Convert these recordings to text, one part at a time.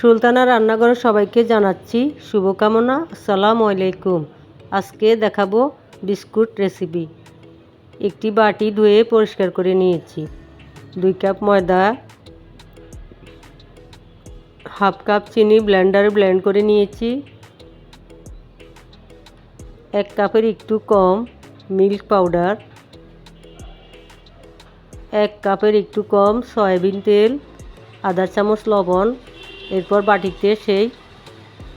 সুলতানা রান্নাঘরে সবাইকে জানাচ্ছি শুভকামনা। আসসালামু আলাইকুম। আজকে দেখাবো বিস্কুট রেসিপি। একটি বাটি ধুয়ে পরিষ্কার করে নিয়েছি। 2 কাপ ময়দা, হাফ কাপ চিনি ব্লেন্ডারে ব্লেন্ড করে নিয়েছি। 1 কাপের একটু কম মিল্ক পাউডার, 1 কাপের একটু কম সয়াবিন তেল, আধা চামচ লবণ। এরপর বাটিতে সেই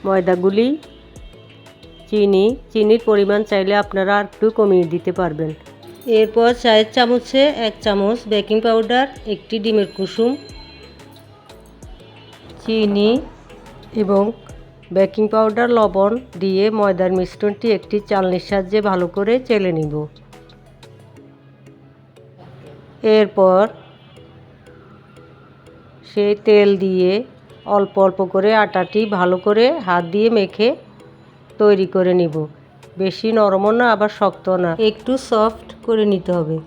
ময়দাগুলি, চিনির পরিমাণ চাইলে আপনারা একটু কমিয়ে দিতে পারবেন। এরপর চায়ের চামচে 1 চামচ বেকিং পাউডার, একটি ডিমের কুসুম, চিনি এবং বেকিং পাউডার, লবণ দিয়ে ময়দার মিশ্রণটি একটি চালনির সাহায্যে ভালো করে চেলে নিব। এরপর সেই তেল দিয়ে অল্প অল্প করে আটাটি ভালো করে হাত দিয়ে মেখে তৈরি করে নিব। বেশি নরমও না আবার শক্ত না, একটু সফট করে নিতে হবে।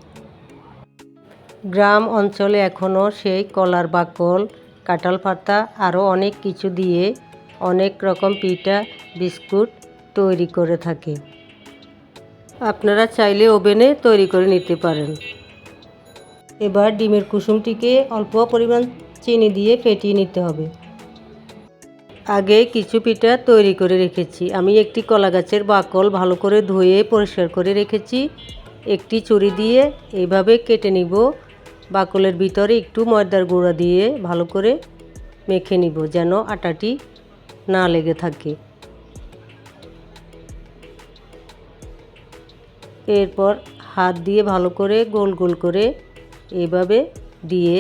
গ্রাম অঞ্চলে এখনও সেই কলার বাকল, কাঁঠাল পাতা আরও অনেক কিছু দিয়ে অনেক রকম পিঠা বিস্কুট তৈরি করে থাকে। আপনারা চাইলে ওভেনে তৈরি করে নিতে পারেন। এবার ডিমের কুসুমটিকে অল্প পরিমাণ চিনি দিয়ে ফেটিয়ে নিতে হবে। আগে কিছু পিঠা তৈরি করে রেখেছি। আমি একটি কলা গাছের বাকল ভালো করে ধুয়ে পরিষ্কার করে রেখেছি। একটি ছুরি দিয়ে এইভাবে কেটে নিব। বাকলের ভিতরে একটু ময়দার গুঁড়া দিয়ে ভালো করে মেখে নিব যেন আটাটি না লেগে থাকে। এরপর হাত দিয়ে ভালো করে গোল গোল করে এইভাবে দিয়ে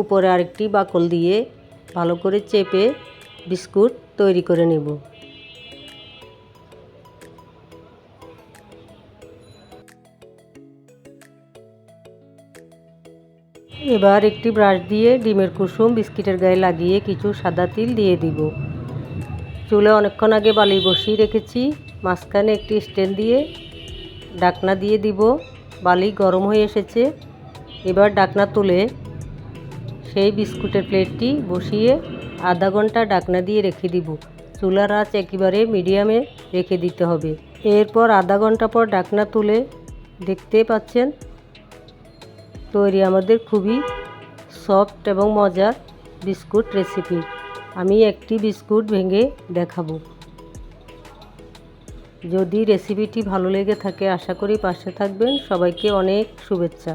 উপরে আরেকটি বাকল দিয়ে ভালো করে চেপে বিস্কুট তৈরি করে নেব। এবার একটি ব্রাশ দিয়ে ডিমের কুসুম বিস্কিটের গায়ে লাগিয়ে কিছু সাদা তিল দিয়ে দিব। চুলে অনেকক্ষণ আগে বালি বসিয়ে রেখেছি। মাঝখানে একটি স্ট্যান্ড দিয়ে ঢাকনা দিয়ে দিব। বালি গরম হয়ে এসেছে। এবার ঢাকনা তুলে সেই বিস্কুটের প্লেটটি বসিয়ে আধা ঘন্টা ঢাকনা দিয়ে রেখে দিব। চুলার আঁচ একেবারে মিডিয়ামে রেখে দিতে হবে। এরপর আধা ঘন্টা পর ঢাকনা তুলে দেখতে পাচ্ছেন তৈরি আমাদের খুবই সফট এবং মজার বিস্কুট রেসিপি। আমি একটি বিস্কুট ভেঙে দেখাবো। যদি রেসিপিটি ভালো লেগে থাকে আশা করি পাশে থাকবেন। সবাইকে অনেক শুভেচ্ছা।